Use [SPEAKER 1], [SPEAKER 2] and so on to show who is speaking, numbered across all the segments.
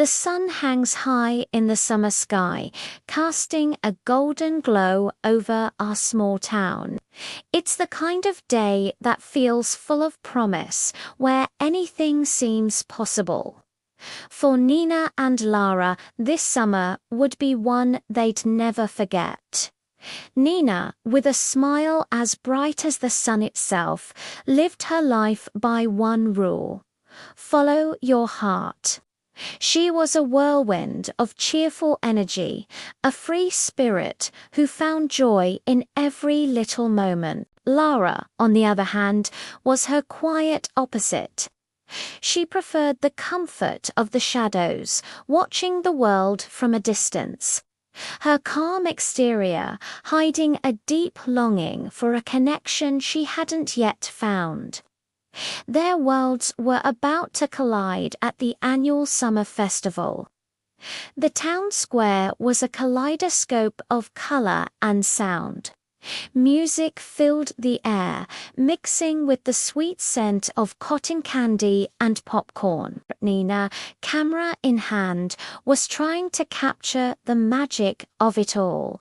[SPEAKER 1] The sun hangs high in the summer sky, casting a golden glow over our small town. It's the kind of day that feels full of promise, where anything seems possible. For Nina and Lara, this summer would be one they'd never forget. Nina, with a smile as bright as the sun itself, lived her life by one rule: follow your heart. She was a whirlwind of cheerful energy, a free spirit who found joy in every little moment. Lara, on the other hand, was her quiet opposite. She preferred the comfort of the shadows, watching the world from a distance. Her calm exterior hiding a deep longing for a connection she hadn't yet found. Their worlds were about to collide at the annual summer festival. The town square was a kaleidoscope of color and sound. Music filled the air, mixing with the sweet scent of cotton candy and popcorn. Nina, camera in hand, was trying to capture the magic of it all.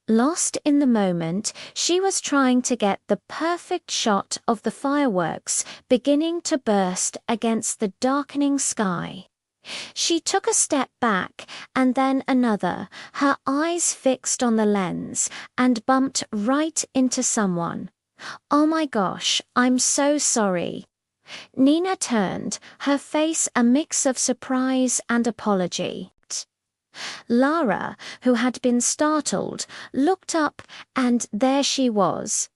[SPEAKER 1] Lost in the moment, she was trying to get the perfect shot of the fireworks beginning to burst against the darkening sky. She took a step back and then another, her eyes fixed on the lens, and bumped right into someone. "Oh my gosh, I'm so sorry." Nina turned, her face a mix of surprise and apology. Lara, who had been startled, looked up, and there she was.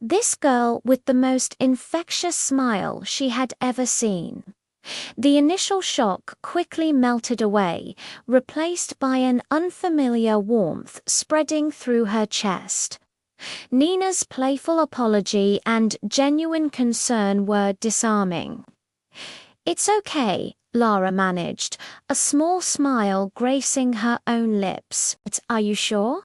[SPEAKER 1] This girl with the most infectious smile she had ever seen. The initial shock quickly melted away, replaced by an unfamiliar warmth spreading through her chest. Nina's playful apology and genuine concern were disarming. "It's okay," Lara managed, a small smile gracing her own lips. "Are you sure?"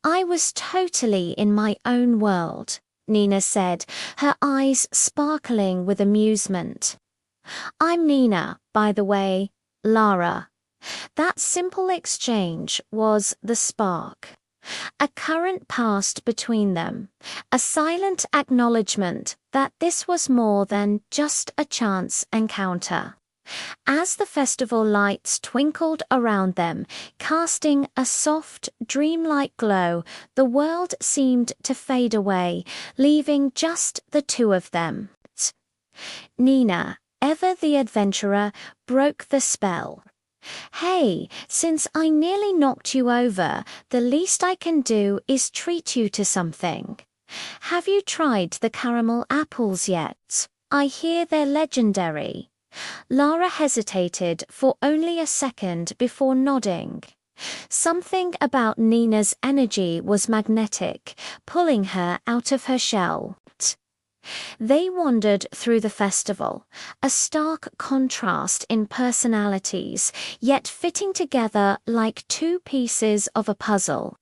[SPEAKER 1] "I was totally in my own world," Nina said, her eyes sparkling with amusement. "I'm Nina, by the way, Lara." That simple exchange was the spark. A current passed between them, a silent acknowledgement that this was more than just a chance encounter. As the festival lights twinkled around them, casting a soft, dreamlike glow, the world seemed to fade away, leaving just the two of them. Nina, ever the adventurer, broke the spell. "Hey, since I nearly knocked you over, the least I can do is treat you to something. Have you tried the caramel apples yet? I hear they're legendary." Lara hesitated for only a second before nodding. Something about Nina's energy was magnetic, pulling her out of her shell. They wandered through the festival, a stark contrast in personalities, yet fitting together like two pieces of a puzzle.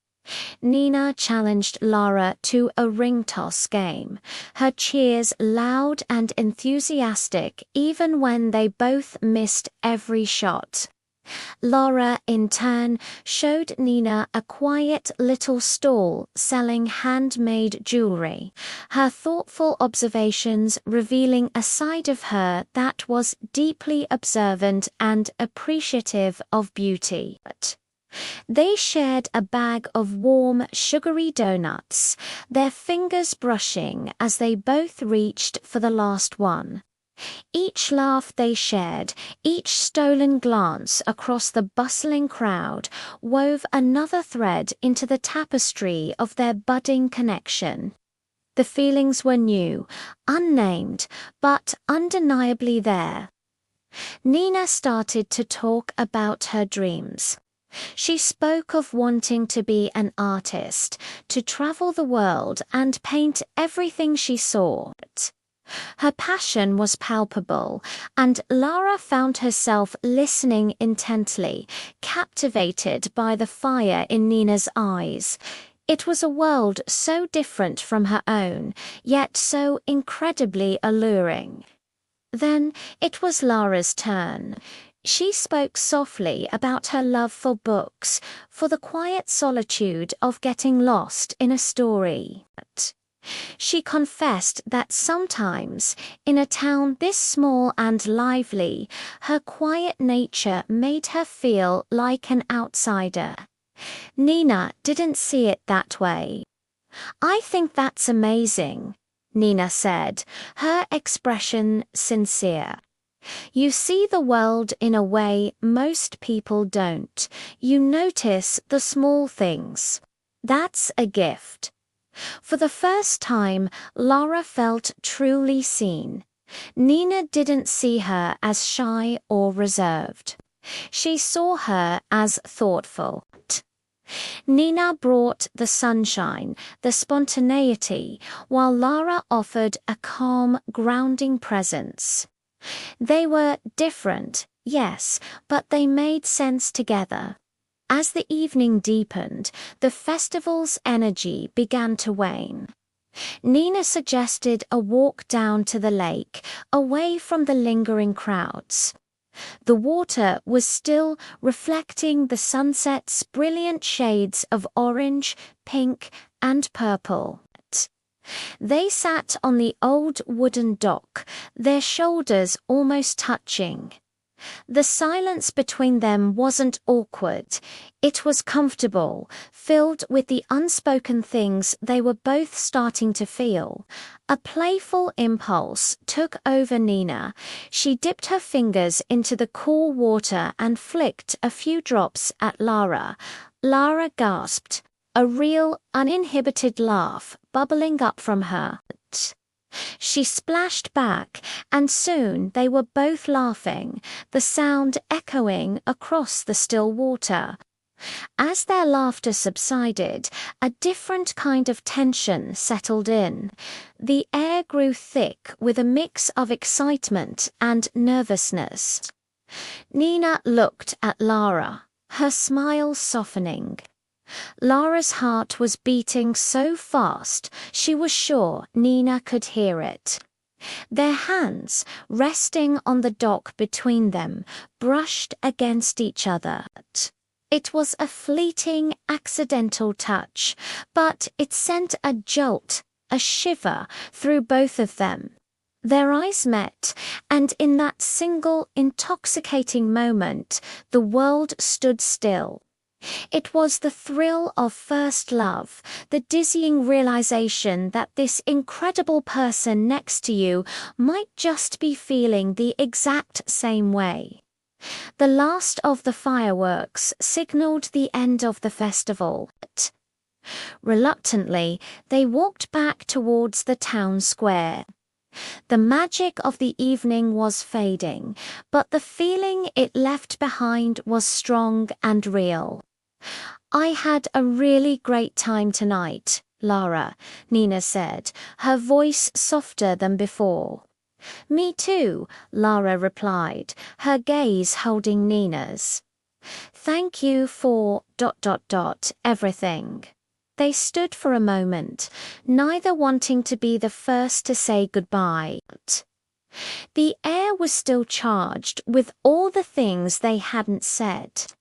[SPEAKER 1] Nina challenged Lara to a ring toss game, her cheers loud and enthusiastic even when they both missed every shot. Lara, in turn, showed Nina a quiet little stall selling handmade jewelry, her thoughtful observations revealing a side of her that was deeply observant and appreciative of beauty. They shared a bag of warm, sugary donuts, their fingers brushing as they both reached for the last one. Each laugh they shared, each stolen glance across the bustling crowd, wove another thread into the tapestry of their budding connection. The feelings were new, unnamed, but undeniably there. Nina started to talk about her dreams. She spoke of wanting to be an artist, to travel the world and paint everything she saw. Her passion was palpable, and Lara found herself listening intently, captivated by the fire in Nina's eyes. It was a world so different from her own, yet so incredibly alluring. Then it was Lara's turn. She spoke softly about her love for books, for the quiet solitude of getting lost in a story. She confessed that sometimes, in a town this small and lively, her quiet nature made her feel like an outsider. Nina didn't see it that way. "I think that's amazing," Nina said, her expression sincere. "You see the world in a way most people don't. You notice the small things. That's a gift." For the first time, Lara felt truly seen. Nina didn't see her as shy or reserved. She saw her as thoughtful. Nina brought the sunshine, the spontaneity, while Lara offered a calm, grounding presence. They were different, yes, but they made sense together. As the evening deepened, the festival's energy began to wane. Nina suggested a walk down to the lake, away from the lingering crowds. The water was still, reflecting the sunset's brilliant shades of orange, pink, and purple. They sat on the old wooden dock, their shoulders almost touching. The silence between them wasn't awkward. It was comfortable, filled with the unspoken things they were both starting to feel. A playful impulse took over Nina. She dipped her fingers into the cool water and flicked a few drops at Lara. Lara gasped, a real, uninhibited laugh bubbling up from her. She splashed back, and soon they were both laughing, the sound echoing across the still water. As their laughter subsided, a different kind of tension settled in. The air grew thick with a mix of excitement and nervousness. Nina looked at Lara, her smile softening. Lara's heart was beating so fast she was sure Nina could hear it. Their hands, resting on the dock between them, brushed against each other. It was a fleeting, accidental touch, but it sent a jolt, a shiver, through both of them. Their eyes met, and in that single, intoxicating moment, the world stood still. It was the thrill of first love, the dizzying realization that this incredible person next to you might just be feeling the exact same way. The last of the fireworks signaled the end of the festival. Reluctantly, they walked back towards the town square. The magic of the evening was fading, but the feeling it left behind was strong and real. "I had a really great time tonight, Lara," Nina said, her voice softer than before. "Me too," Lara replied, her gaze holding Nina's. "Thank you for ... everything." They stood for a moment, neither wanting to be the first to say goodbye. The air was still charged with all the things they hadn't said.